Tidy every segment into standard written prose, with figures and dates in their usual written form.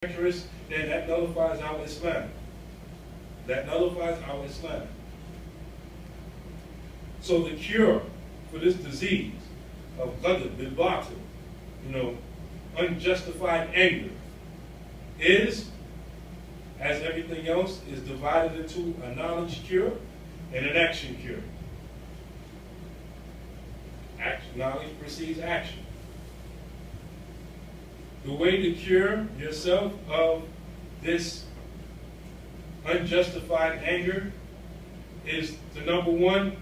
then that nullifies our Islam. That nullifies our Islam. So the cure for this disease of ghadab, bil-batil, unjustified anger, is, as everything else, is divided into a knowledge cure and an action cure. Knowledge precedes action. The way to cure yourself of this unjustified anger is to, number one,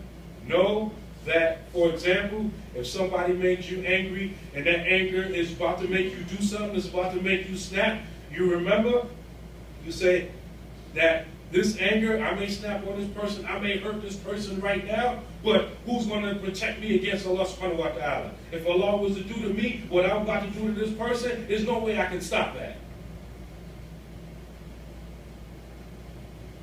know that, for example, if somebody makes you angry and that anger is about to make you do something, it's about to make you snap, you remember, you say that this anger, I may snap on this person, I may hurt this person right now, but who's going to protect me against Allah subhanahu wa ta'ala? If Allah was to do to me what I'm about to do to this person, there's no way I can stop that.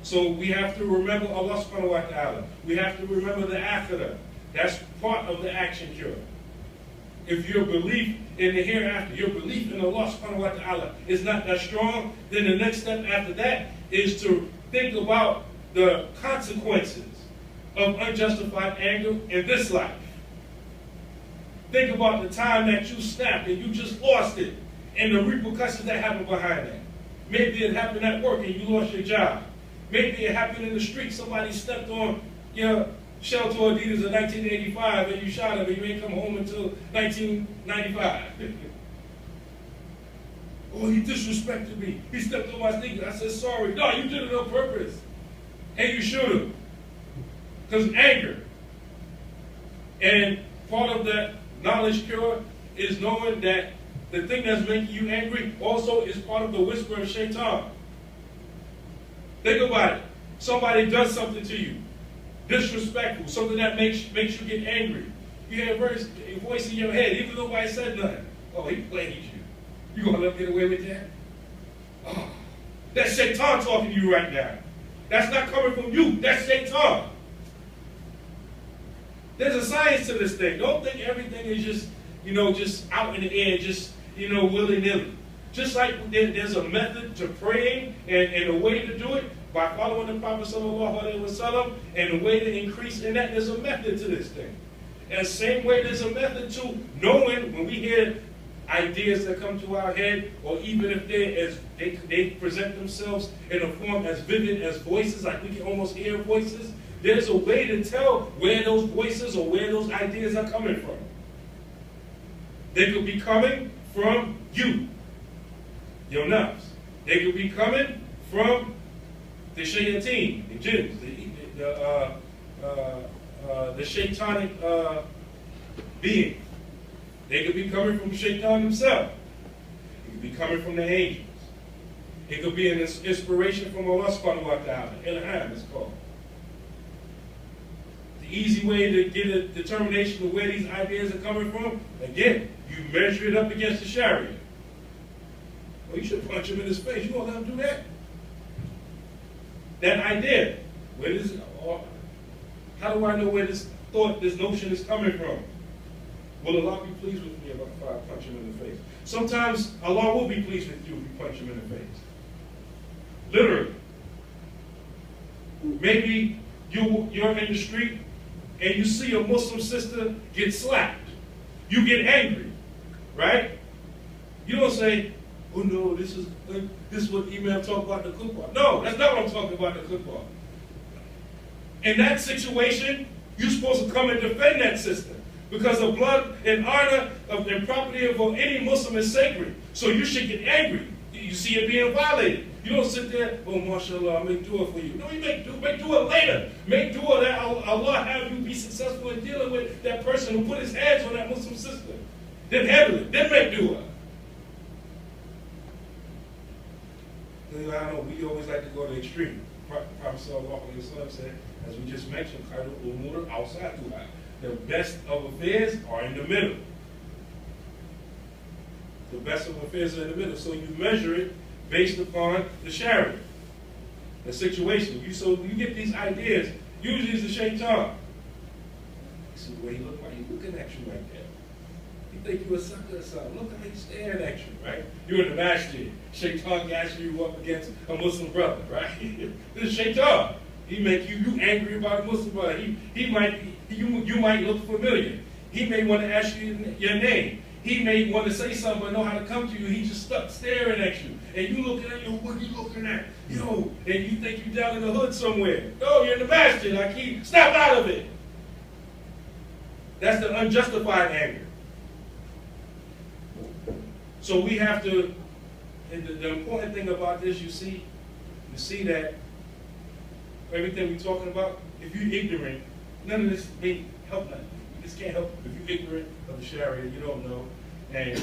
So we have to remember Allah subhanahu wa ta'ala. We have to remember the akhirah. That's part of the action cure. If your belief in the hereafter, your belief in Allah subhanahu wa ta'ala is not that strong, then the next step after that is to think about the consequences of unjustified anger in this life. Think about the time that you snapped and you just lost it and the repercussions that happened behind that. Maybe it happened at work and you lost your job. Maybe it happened in the street. Somebody stepped on your Shelter Adidas in 1985 and you shot him and you ain't come home until 1995. Oh, he disrespected me. He stepped on my sneakers. I said, sorry. No, you did it on purpose. And you should have. Because anger. And part of that knowledge cure is knowing that the thing that's making you angry also is part of the whisper of shaitan. Think about it. Somebody does something to you, disrespectful, something that makes you get angry. You hear a voice in your head, even though nobody said nothing. Oh, he played you. You gonna let him get away with that? Oh, that's shaitan talking to you right now. That's not coming from you. That's shaitan. There's a science to this thing. Don't think everything is just out in the air, just willy-nilly. Just like there's a method to praying and a way to do it by following the Prophet sallallahu alaihi wasallam, and the way to increase in that, there's a method to this thing. And the same way there's a method to knowing when we hear ideas that come to our head, or even if they present themselves in a form as vivid as voices, like we can almost hear voices, there's a way to tell where those voices or where those ideas are coming from. They could be coming from you, your nafs. They could be coming from the shayateen, the jinns, the shaitanic being. They could be coming from shaitan himself. It could be coming from the angels. It could be an inspiration from Allah subhanahu wa ta'ala. Ilham is called. The easy way to get a determination of where these ideas are coming from, again, you measure it up against the Sharia. Well, you should punch him in his face. You won't let him do that. That idea, where does how do I know where this thought, this notion is coming from? Will Allah be pleased with me if I punch him in the face? Sometimes Allah will be pleased with you if you punch him in the face. Literally. Maybe you're in the street and you see a Muslim sister get slapped. You get angry, right? You don't say, oh no, this is what Imam talked about in the khutbah. No, that's not what I'm talking about in the khutbah. In that situation, you're supposed to come and defend that sister, because the blood and honor and property of any Muslim is sacred. So you should get angry. You see it being violated. You don't sit there, oh mashallah, I make dua for you. No, you make dua later. Make dua that Allah have you be successful in dealing with that person who put his hands on that Muslim sister. Then handle it. Then make dua. I don't know, we always like to go to the extreme. Prophet sallallahu alaihi wasallam said, as we just mentioned, the best of affairs are in the middle. The best of affairs are in the middle. So you measure it based upon the Sharia, the situation. So you get these ideas. Usually it's the shaitan. You see the way he looks like he's looking at you like that. You think you a sucker or something. Look how he's staring at you, right? You're in the masjid. Shaitan gas you up against a Muslim brother, right? This is Shaitan. He make you angry about a Muslim brother. You might look familiar. He may want to ask you your name. He may want to say something but know how to come to you. He just stuck staring at you. And you looking at him, what are you looking at? Yo, and you think you down in the hood somewhere. No, you're in the masjid. Snap out of it. That's the unjustified anger. So we have to, and the important thing about this, you see that everything we're talking about, if you're ignorant, none of this may help nothing. You just can't help it. If you're ignorant of the Sharia, you don't know, and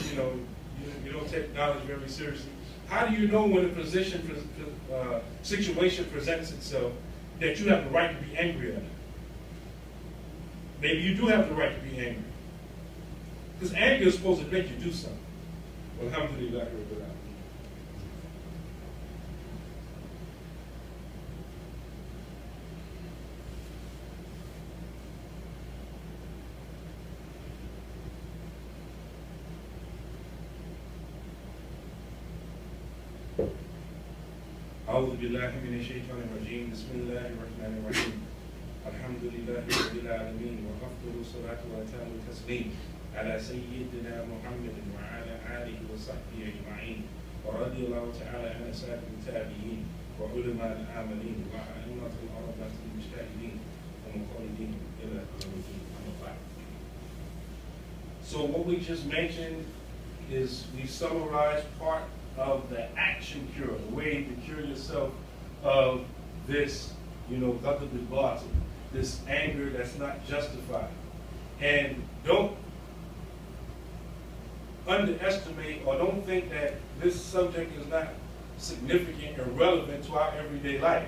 you don't take knowledge very seriously. How do you know when a situation presents itself that you have the right to be angry at it? Maybe you do have the right to be angry. Because anger is supposed to make you do something. Alhamdulillah. أعوذ بالله من الشيطان الرجيم بسم الله الرحمن الرحيم الحمد لله رب العالمين وأفضل الصلاة وأتم التسليم على سيدنا محمد وعلى آله وصحبه أجمعين ورضي الله تعالى عن أساتذة التابعين وعلماء العاملين وأئمة الأربعة المجتهدين ومقلدين إلى يوم الدين. So what we just mentioned is we summarized part of the action cure, the way to cure yourself of this, ghadab al-batil, this anger that's not justified. And don't underestimate or don't think that this subject is not significant and relevant to our everyday life.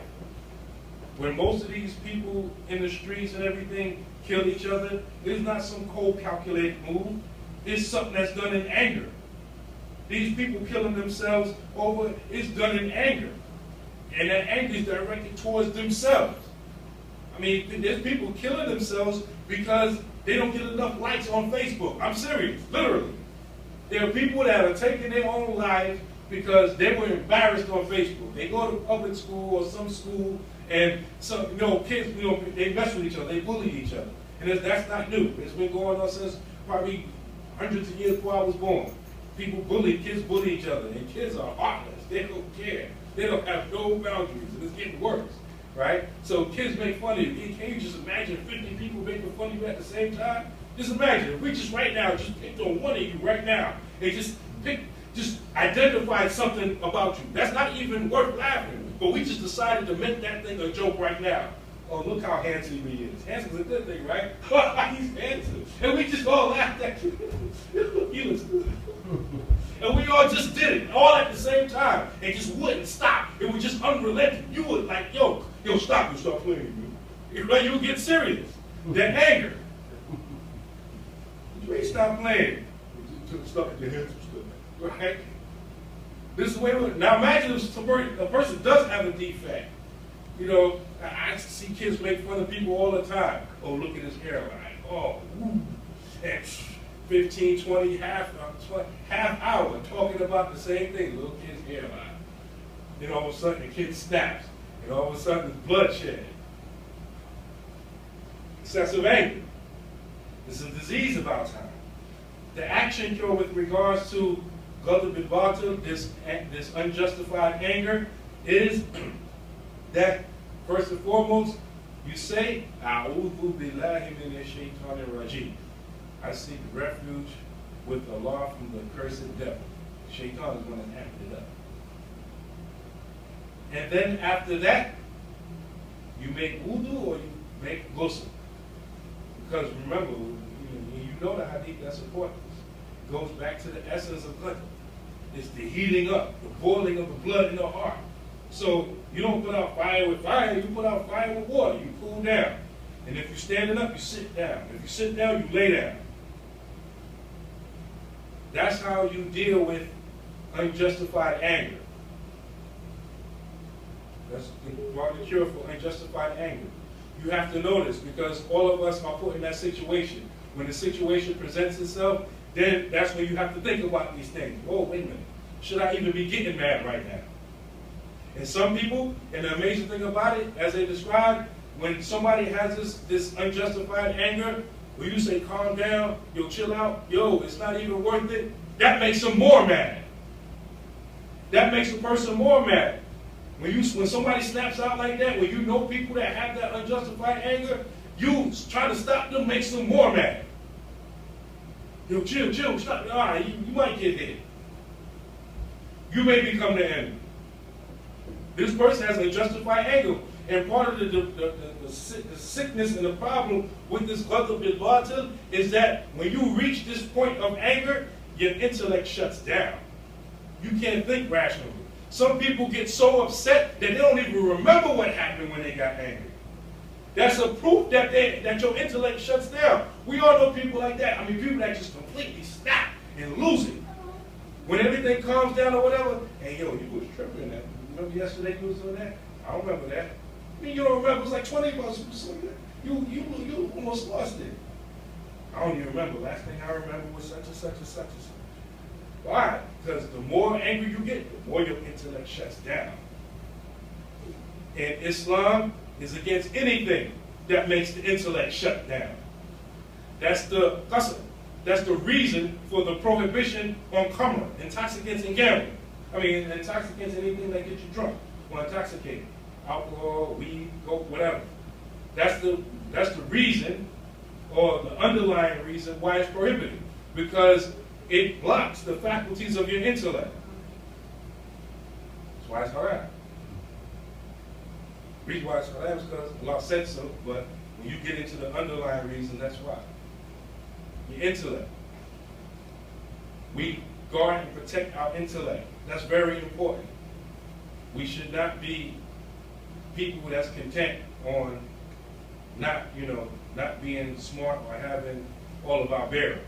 When most of these people in the streets and everything kill each other, it's not some cold calculated move. It's something that's done in anger. These people killing themselves over, it's done in anger. And that anger is directed towards themselves. I mean, there's people killing themselves because they don't get enough likes on Facebook. I'm serious, literally. There are people that are taking their own lives because they were embarrassed on Facebook. They go to public school or some school and some, kids, they mess with each other, they bully each other. And that's not new. It's been going on since probably hundreds of years before I was born. Kids bully each other, and kids are heartless. They don't care. They don't have no boundaries, and it's getting worse, right? So kids make fun of you. Can you just imagine 50 people making fun of you at the same time? Just imagine, if we just right now, just picked on one of you right now, and just identified something about you. That's not even worth laughing, but we just decided to make that thing a joke right now. Oh, look how handsome he is. Handsome's a good thing, right? He's handsome. And we just all laughed at you. He looks good. And we all just did it, all at the same time. And just wouldn't stop. It was just unrelenting. You would like, yo, stop. You stop playing. You would get serious. That anger. You ain't stop playing. You took stuff at your head. Right? This is the way it was. Now imagine if a person does have a defect. I see kids make fun of people all the time. Oh, look at his hairline. Oh, woo. And 15, 20, half hour talking about the same thing, little kid's hairline. Then all of a sudden the kid snaps. And all of a sudden there's bloodshed. Excessive anger. This is a disease of our time. The action cure with regards to ghadab al-batil, this unjustified anger, is that first and foremost, you say, A'udhu billahi minash shaitanir rajim. I seek refuge with Allah from the cursed devil. Shaitan is going to act it up. And then after that, you make wudu or you make ghusl. Because remember, you know the hadith that supports this. It goes back to the essence of ghadab. It's the heating up, the boiling of the blood in the heart. So you don't put out fire with fire, you put out fire with water. You cool down. And if you're standing up, you sit down. If you sit down, you lay down. That's how you deal with unjustified anger. That's part of the cure for unjustified anger. You have to know this because all of us are put in that situation. When the situation presents itself, then that's when you have to think about these things. Whoa, wait a minute. Should I even be getting mad right now? And some people, and the amazing thing about it, as they describe, when somebody has this unjustified anger, when you say calm down, yo, chill out, yo, it's not even worth it, that makes them more mad. That makes a person more mad. When somebody snaps out like that, when you know people that have that unjustified anger, you try to stop them makes them more mad. Yo, chill, stop. All right, you might get hit. You may become the enemy. This person has unjustified anger. And part of the sickness and the problem with this ghadab bil-batil is that when you reach this point of anger, your intellect shuts down. You can't think rationally. Some people get so upset that they don't even remember what happened when they got angry. That's a proof that your intellect shuts down. We all know people like that. I mean, people that just completely snap and lose it. When everything calms down or whatever, hey, yo, you was tripping that. Remember yesterday you was doing that? I don't remember that. I mean, you don't remember. It was like 20 of us. You almost lost it. I don't even remember. Last thing I remember was such and such and such and such. Why? Because the more angry you get, the more your intellect shuts down. And Islam is against anything that makes the intellect shut down. That's the qasam. That's the reason for the prohibition on khamr, intoxicants and gambling. I mean, intoxicants, anything that gets you drunk or intoxicated. Alcohol, weed, coke, whatever. That's the reason, or the underlying reason why it's prohibited. Because it blocks the faculties of your intellect. That's why it's haram. The reason why it's haram is because Allah said so, but when you get into the underlying reason, that's why. Your intellect. We guard and protect our intellect. That's very important. We should not be people that's content on not being smart or having all of our bearings.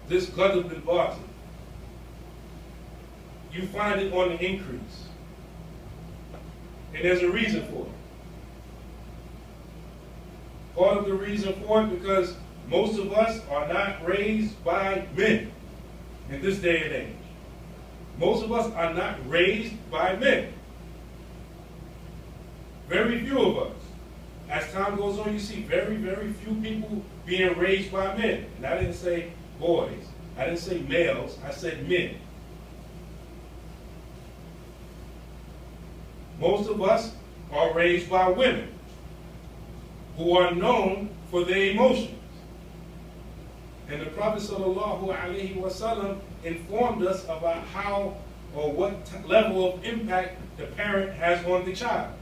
This ghadab bil-batil, you find it on the increase. And there's a reason for it. Part of the reason for it because most of us are not raised by men in this day and age. Most of us are not raised by men. Very few of us. As time goes on, you see very, very few people being raised by men. And I didn't say boys. I didn't say males. I said men. Most of us are raised by women who are known for their emotions. And the Prophet ﷺ informed us about how or what level of impact the parent has on the child.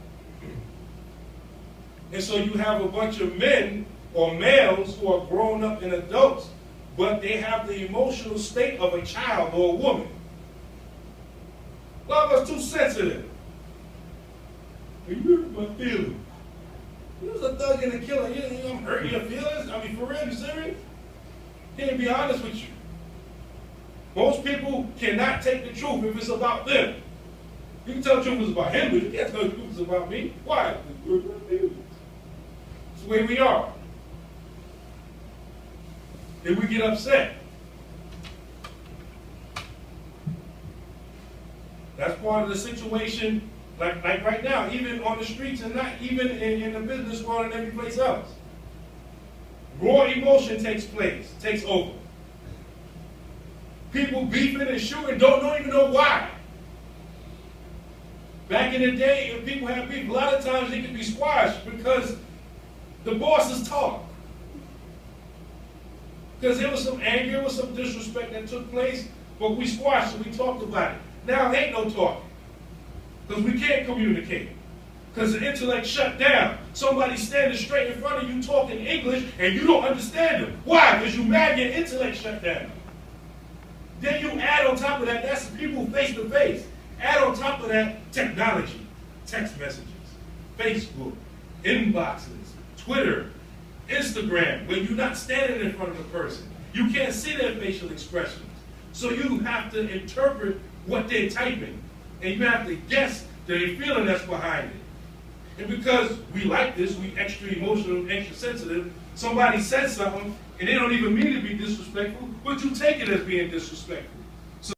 And so you have a bunch of men or males who are grown up and adults, but they have the emotional state of a child or a woman. A lot of us too sensitive. You hurt my feelings. You was a thug and a killer. I'm hurting your feelings? I mean, for real, you serious? Can't be honest with you. Most people cannot take the truth if it's about them. You can tell the truth is about him, but you can't tell the truth is about me. Why? It's the way we are. Then we get upset. That's part of the situation, like right now, even on the streets and not even in the business world and every place else. Raw emotion takes over. People beefing and shooting, don't even know why. Back in the day, if people had beef, a lot of times they could be squashed because the bosses talk. Because there was some anger, there was some disrespect that took place, but we squashed it, we talked about it. Now there ain't no talking. Because we can't communicate. Because the intellect shut down. Somebody standing straight in front of you talking English and you don't understand them. Why? Because you mad your intellect shut down. Then you add on top of that, that's people face to face. Add on top of that, technology, text messages, Facebook, inboxes, Twitter, Instagram, when you're not standing in front of a person. You can't see their facial expressions. So you have to interpret what they're typing. And you have to guess the feeling that's behind it. And because we like this, we extra emotional, extra sensitive, somebody says something, and they don't even mean to be disrespectful, but you take it as being disrespectful.